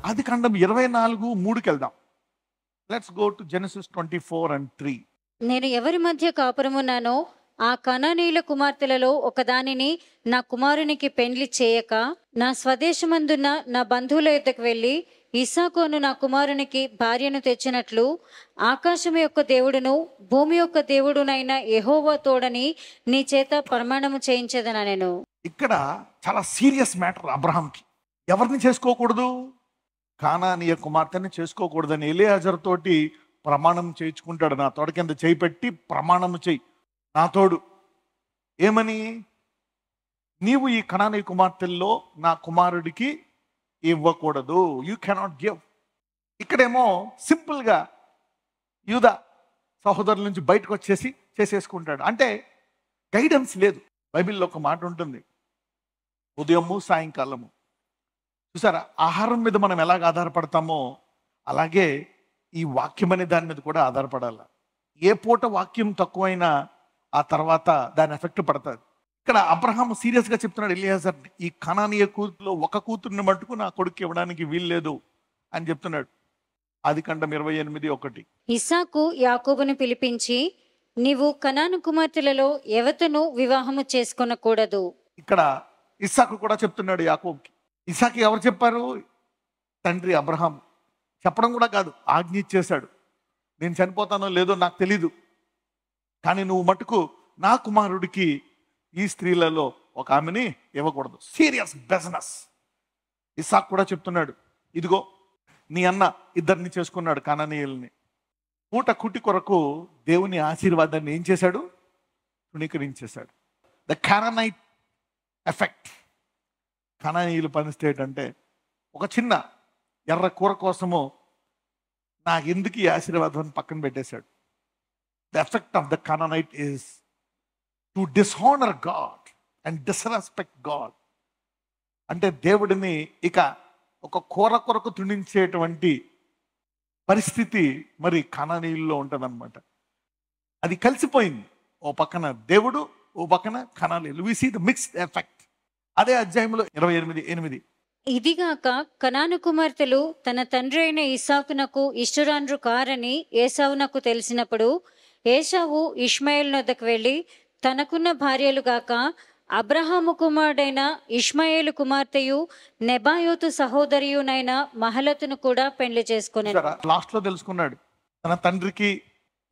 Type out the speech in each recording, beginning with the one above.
ఆదికాండం 24:3కి వెళ్దాం. Let's go to Genesis 24:3. నేను ఎవరి మధ్య కాపురమున్నానో ఆ కనానీయుల కుమార్తెలలో ఒకదానిని నా కుమారునికి పెండ్లి చేయక నా స్వదేశమందున్న నా బంధువుల యొద్దకు వెళ్ళి ఇస్సాకు అను నా కుమారునికి భార్యను తెచ్చినట్లు ఆకాశం యొక్క దేవుడును భూమి యొక్క దేవుడునైన యెహోవా తోడని నీ చేత ప్రమాణము చేయించేదనెను. ఇక్కడ చాలా సీరియస్ మ్యాటర్ అబ్రహాంకి. ఎవరిని చేసుకోకూడదు? కానానీయ కుమార్తెని చేసుకోకూడదని ఎలియాజర్ తోటి ప్రమాణం చేయించుకుంటాడు. నా తోడ కింద చేయి పెట్టి ప్రమాణం చేయి, నా తోడు. ఏమని? నీవు ఈ కనానీయ కుమార్తెల్లో నా కుమారుడికి ఇవ్వకూడదు. You cannot give. ఇక్కడేమో సింపుల్గా యూదా సహోదరుల నుంచి బయటకు వచ్చేసి చేసేసుకుంటాడు. అంటే గైడెన్స్ లేదు. బైబిల్లో ఒక మాట ఉంటుంది, ఉదయము సాయంకాలము. చూసారా, ఆహారం మీద మనం ఎలాగ ఆధారపడతామో అలాగే ఈ వాక్యం అనే దాని మీద కూడా ఆధారపడాలి. ఏ పూట వాక్యం తక్కువైనా ఆ తర్వాత దాని ఎఫెక్ట్ పడుతుంది. ఇక్కడ అబ్రహాం సీరియస్గా చెప్తున్నాడు ఎలియాజర్ని, ఈ కనానీయ కూతురులో ఒక కూతుర్ని మట్టుకు నా కొడుకు ఇవ్వడానికి వీల్లేదు అని చెప్తున్నాడు. ఆదికాండం 28:1. ఇస్సాకు యాకోబును పిలిపించి, నీవు కనాను కుమార్తెలలో ఎవతను వివాహము చేసుకొనకూడదు. ఇక్కడ ఇస్సాకు కూడా చెప్తున్నాడు యాకోబుకి. ఇస్సాకు ఎవరు చెప్పారు? తండ్రి అబ్రహాం. చెప్పడం కూడా కాదు, ఆజ్ఞ ఇచ్చేశాడు. నేను చనిపోతానో లేదో నాకు తెలీదు, కానీ నువ్వు మటుకు నా కుమారుడికి ఈ స్త్రీలలో ఒక ఆమెని ఇవ్వకూడదు. Serious business. ఇస్సాకు కూడా చెప్తున్నాడు, ఇదిగో నీ అన్న ఇద్దరిని చేసుకున్నాడు కనానీయుల్ని. పూట కుట్టి కొరకు దేవుని ఆశీర్వాదాన్ని ఏం చేశాడు? తృణీకరించేశాడు. The కానానైట్ effect. కనానీయులు పరిస్థితి ఏంటంటే, ఒక చిన్న ఎర్ర కూర కోసము నాకు ఎందుకు ఈ ఆశీర్వాదం పక్కన పెట్టేశాడు. The effect of the Canaanite is to dishonour God and disrespect God. అంటే దేవుడిని ఇక ఒక కూర కొరకు తృణించేటువంటి పరిస్థితి మరి కనానీయుల్లో ఉంటుందన్నమాట. అది కలిసిపోయింది. ఓ పక్కన దేవుడు, ఓ పక్కన కనానీయులు. We see the mixed effect. అదే అధ్యాయంలో 28:8. ఇదిగాక కనాను కుమార్తెలు తన తండ్రి అయిన ఇస్సాకునకు ఇష్టురాండ్రు కారని ఏసావునకు తెలిసినప్పుడు ఏసావు ఇష్మాయేలు నొద్దకు వెళ్ళి తనకున్న భార్యలు గాక అబ్రహాము కుమారుడైన ఇష్మాయేలు కుమార్తెయు నెబాయోతు సహోదరియునైన మహలతును కూడా పెండ్లి చేసుకున్నాడు. లాస్ట్ లో తెలుసుకున్నాడు తన తండ్రికి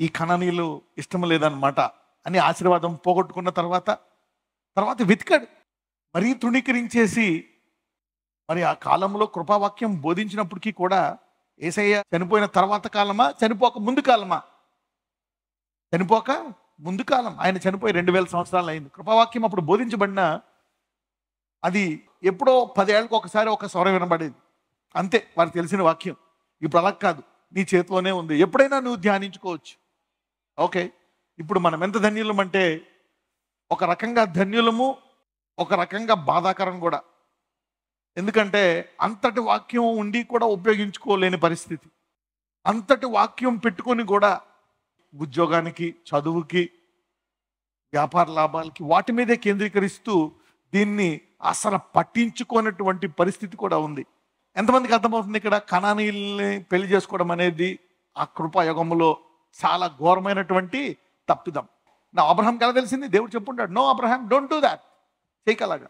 ఈ కనానీయులు ఇష్టం లేదన్నమాట అని. ఆశీర్వాదం పోగొట్టుకున్న తర్వాత వెతికాడు. మరీ తృణీకరించేసి, మరి ఆ కాలంలో కృపావాక్యం బోధించినప్పటికీ కూడా యేసయ్య చనిపోయిన తర్వాత కాలమా, చనిపోక ముందు కాలమా? చనిపోక ముందు కాలం. ఆయన చనిపోయి 2000 సంవత్సరాలు అయింది. కృపావాక్యం అప్పుడు బోధించబడిన అది ఎప్పుడో 10 ఏళ్ళకి ఒకసారి ఒక స్వరం వినబడేది అంతే, వారికి తెలిసిన వాక్యం. ఇప్పుడు అలా కాదు, నీ చేతిలోనే ఉంది, ఎప్పుడైనా నువ్వు ధ్యానించుకోవచ్చు. ఓకే, ఇప్పుడు మనం ఎంత ధన్యులం అంటే, ఒక రకంగా ధన్యులము, ఒక రకంగా బాధాకరం కూడా. ఎందుకంటే అంతటి వాక్యం ఉండి కూడా ఉపయోగించుకోలేని పరిస్థితి. అంతటి వాక్యం పెట్టుకొని కూడా ఉద్యోగానికి, చదువుకి, వ్యాపార లాభాలకి వాటి మీదే కేంద్రీకరిస్తూ దీన్ని అసలు పట్టించుకోనటువంటి పరిస్థితి కూడా ఉంది. ఎంతమందికి అర్థమవుతుంది ఇక్కడ? కనానీయుల్ని పెళ్లి చేసుకోవడం అనేది ఆ కృపాయుగంలో చాలా ఘోరమైనటువంటి తప్పిదం. నా అబ్రహాంకి ఎలా తెలిసింది? దేవుడు చెప్పుంటాడు, no Abraham, don't do that, చేయకలాగా.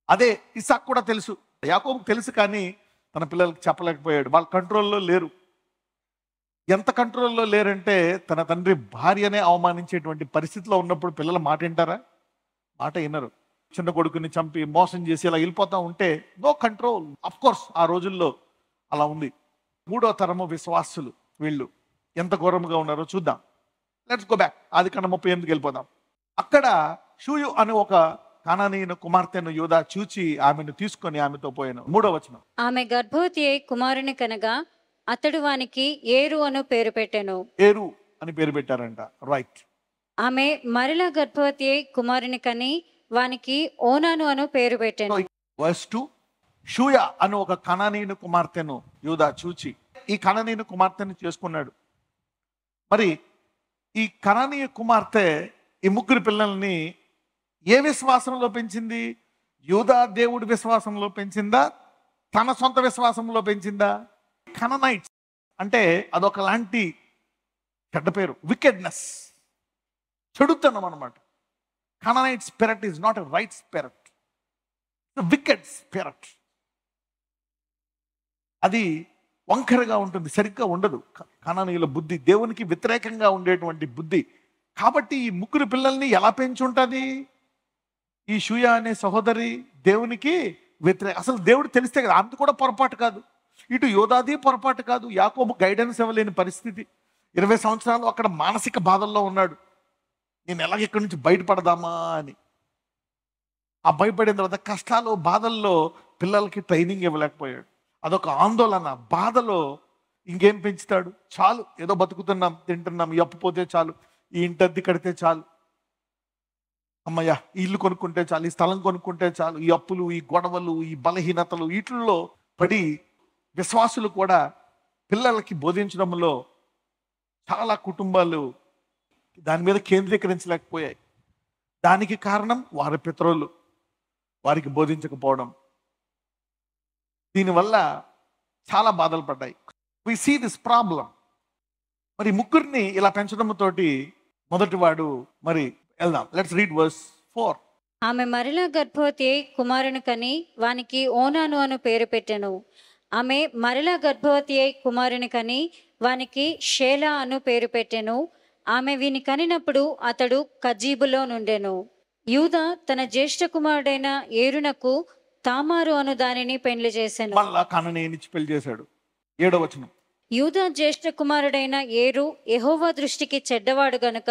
అదే ఇస్సాకు కూడా తెలుసు, యాకోబుకు తెలుసు, కానీ తన పిల్లలకి చెప్పలేకపోయాడు. వాళ్ళ కంట్రోల్లో లేరు. ఎంత కంట్రోల్లో లేరంటే, తన తండ్రి భార్యనే అవమానించేటువంటి పరిస్థితిలో ఉన్నప్పుడు పిల్లల మాట వింటారా? మాట వినరు. చిన్న కొడుకుని చంపి మోసం చేసి ఇలా వెళ్ళిపోతా ఉంటే నో కంట్రోల్. అఫ్ కోర్స్ ఆ రోజుల్లో అలా ఉంది. 3వ తరము విశ్వాసులు వీళ్ళు ఎంత ఘోరముగా ఉన్నారో చూద్దాం. Let's go back. ఆదికాండం 38కి వెళ్ళిపోదాం. అక్కడ షూయు అనే ఒక కానానీయుని కుమార్తెను యూదా చూచి ఆమెను తీసుకొని ఆమెతో పోయాను. 3వ వచనం. ఆమె గర్భవతి అయి కుమారుని కనగా అతడు వానికి ఏరు అను పేరు పెట్టెను. ఏరు అని పేరు పెట్టారంట. రైట్. ఆమె మరలా గర్భవతి అయి కుమారుని కని వానికి ఓనాను అను పేరు పెట్టెను. వర్స్ 2. షూయ అను ఒక కనానీయుని కుమార్తెను యూదా చూచి ఈ కనానీయుని కుమార్తెను చేసుకున్నాడు. మరి ఈ కనానీయ కుమార్తె ఈ ముగ్గురు పిల్లల్ని ఏ విశ్వాసంలో పెంచింది? యూదా దేవుడి విశ్వాసంలో పెంచిందా, తన సొంత విశ్వాసంలో పెంచిందా? కననైట్స్ అంటే అదొక లాంటి చెడ్డ పేరు, వికెడ్నెస్, చెడుతనం అనమాట. Canaanite spirit is not a right spirit, wicked spirit. అది వంకరగా ఉంటుంది, సరిగ్గా ఉండదు. కనానీయుల బుద్ధి దేవునికి వ్యతిరేకంగా ఉండేటువంటి బుద్ధి. కాబట్టి ఈ ముగ్గురు పిల్లల్ని ఎలా పెంచుంటుంది ఈ షూయా అనే సహోదరి? దేవునికి అసలు దేవుడు తెలిస్తే కదా, ఆమె కూడా పొరపాటు కాదు, ఇటు యోదాది పొరపాటు కాదు. యాకోబు గైడెన్స్ ఇవ్వలేని పరిస్థితి, 20 సంవత్సరాలు అక్కడ మానసిక బాధల్లో ఉన్నాడు. నేను ఎలాగ ఇక్కడి నుంచి బయటపడదామా అని. ఆ భయపడిన తర్వాత కష్టాలు బాధల్లో పిల్లలకి ట్రైనింగ్ ఇవ్వలేకపోయాడు. అదొక ఆందోళన, బాధలో ఇంకేం పెంచుతాడు? చాలు, ఏదో బతుకుతున్నాం, తింటున్నాం, ఈ అప్పు పోతే చాలు, ఈ ఇంటద్దె కడితే చాలు, అమ్మయ్య ఈ ఇల్లు కొనుక్కుంటే చాలు, ఈ స్థలం కొనుక్కుంటే చాలు. ఈ అప్పులు, ఈ గొడవలు, ఈ బలహీనతలు, వీటిల్లో పడి విశ్వాసులు కూడా పిల్లలకి బోధించడంలో చాలా కుటుంబాలు దాని మీద కేంద్రీకరించలేకపోయాయి. దానికి కారణం వారి పితరులు వారికి బోధించకపోవడం. దీనివల్ల చాలా బాధలు పడ్డాయి. We see this problem. మరి ముగ్గురిని ఇలా పెంచడంతో మొదటివాడు, మరి వెళ్దాం, లెట్స్ రీడ్ వర్స్ 4. ఆమె మరలా గర్భవతి అయి కుమారుని కని వానికి ఓనాను అను పేరు పెట్టెను. ఆమె మరలా గర్భవతి అయి కుమారుని కని వానికి షేలా అను పేరు పెట్టెను. ఆమె వీని కనినప్పుడు అతడు కజీబులో నుండెను. యూదా తన జ్యేష్ఠ కుమారుడైన ఏరునకు తామారు అను దానిని పెండ్లి చేసెను. మళ్ళా కననీయునిచ్చి పెళ్లి చేశాడు. 7వ వచనం. యూదా జ్యేష్ఠ కుమారుడైన ఏరు యెహోవా దృష్టికి చెడ్డవాడు గనుక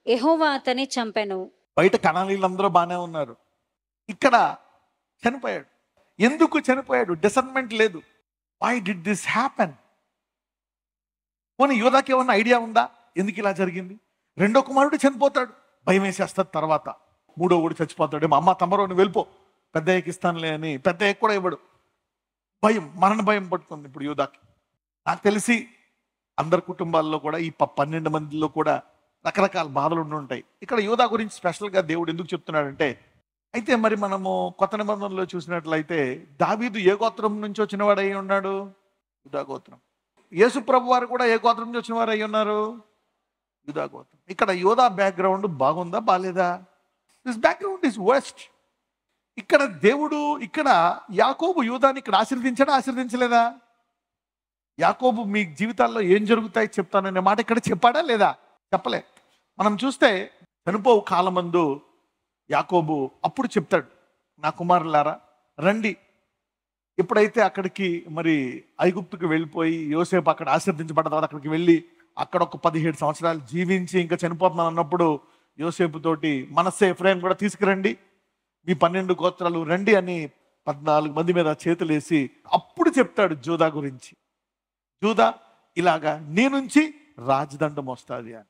యెహోవా అతని చంపెను. బయట కనానీయులందరూ బాగానే ఉన్నారు, ఇక్కడ చనిపోయాడు. ఎందుకు చనిపోయాడు? డిసర్న్మెంట్ లేదు. Why did this happen? పోనీ యూదాకి ఏమన్నా ఐడియా ఉందా ఎందుకు ఇలా జరిగింది? 2వ కుమారుడు చనిపోతాడు, భయం వేసేస్తుంది. తర్వాత 3వ కూడా చచ్చిపోతాడు. మా అమ్మ తమరోని వెళ్ళిపో, పెద్దయ్యకి ఇస్తానులే అని పెద్దయ్యకి కూడా ఇవ్వడు. భయం, మరణ భయం పట్టుకుంది ఇప్పుడు యూదాకి. నాకు తెలిసి అందరి కుటుంబాల్లో కూడా ఈ 12 మందిలో కూడా రకరకాల బాధలు ఉండుంటాయి. ఇక్కడ యూదా గురించి స్పెషల్గా దేవుడు ఎందుకు చెప్తున్నాడంటే, అయితే మరి మనము కొత్త నిబంధనలో చూసినట్లయితే దావీదు ఏ గోత్రం నుంచి వచ్చిన వాడు అయి ఉన్నాడు? యూదా గోత్రం. యేసు ప్రభు వారు కూడా ఏ గోత్రం నుంచి వచ్చిన వారు అయి ఉన్నారు? యూదా గోత్రం. ఇక్కడ యూదా బ్యాక్గ్రౌండ్ బాగుందా బాలేదా? This background is worst. ఇక్కడ దేవుడు, ఇక్కడ యాకోబు యూదాని ఇక్కడ ఆశీర్వదించాడా ఆశీర్వదించలేదా? యాకోబు మీ జీవితాల్లో ఏం జరుగుతాయి చెప్తాననే మాట ఇక్కడ చెప్పాడా లేదా? చెప్పలే. మనం చూస్తే చనిపోవు కాలమందు యాకోబు అప్పుడు చెప్తాడు, నా కుమారులారా రండి. ఎప్పుడైతే అక్కడికి మరి ఐగుప్తుకి వెళ్ళిపోయి యోసేపు అక్కడ ఆశీర్వదించబడ్డ తర్వాత అక్కడికి వెళ్ళి అక్కడ ఒక 17 సంవత్సరాలు జీవించి ఇంకా చనిపోతున్నాను అన్నప్పుడు యోసేపు తోటి మనస్సే ఎఫ్రాయిం కూడా తీసుకురండి, మీ 12 గోత్రాలు రండి అని 14 మంది మీద చేతులేసి అప్పుడు చెప్తాడు జూదా గురించి. జూదా ఇలాగా నీ నుంచి రాజదండం వస్తుంది అని.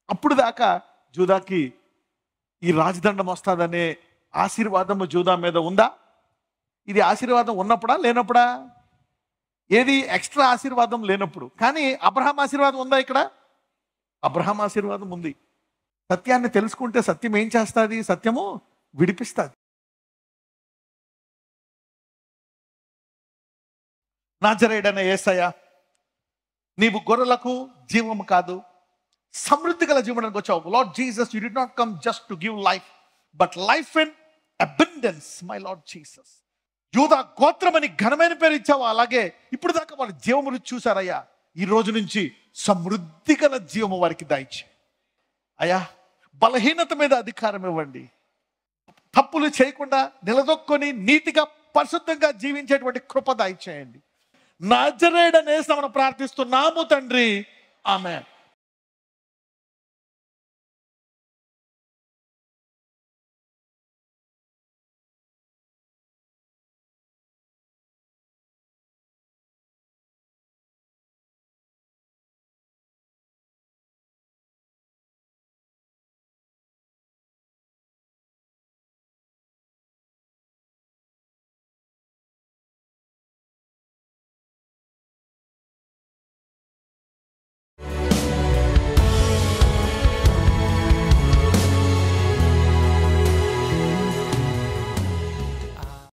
అప్పుడు దాకా జూదాకి ఈ రాజదండం వస్తుందనే ఆశీర్వాదము జూదా మీద ఉందా? ఇది ఆశీర్వాదం ఉన్నప్పుడా లేనప్పుడా? ఏది ఎక్స్ట్రా ఆశీర్వాదం లేనప్పుడు. కానీ అబ్రహాం ఆశీర్వాదం ఉందా ఇక్కడ? అబ్రహాం ఆశీర్వాదం ఉంది. సత్యాన్ని తెలుసుకుంటే సత్యం ఏం చేస్తుంది? సత్యము విడిపిస్తుంది. నాజరేయుడైన యేసయ్య, నీవు గొర్రెలకు జీవము కాదు సమృద్ధి గల జీవనానికి వచ్చావు. Lord Jesus, you did not come just to give life but life in abundance. My lord Jesus, యూదా గోత్రం అని ఘనమైన పేరు ఇచ్చావు. అలాగే ఇప్పుడు దాకా వాళ్ళు జీవము రుచి చూశారయ్యా. ఈ రోజు నుంచి సమృద్ధి గల జీవము వారికి దయచేయి అయ్యా. బలహీనత మీద అధికారం ఇవ్వండి. తప్పులు చేయకుండా నిలదొక్కొని నీతిగా పరిశుద్ధంగా జీవించేటువంటి కృప దయచేయండి. నాజరేయుడైన యేసుని ప్రార్థిస్తున్నాము తండ్రి, ఆమేన్.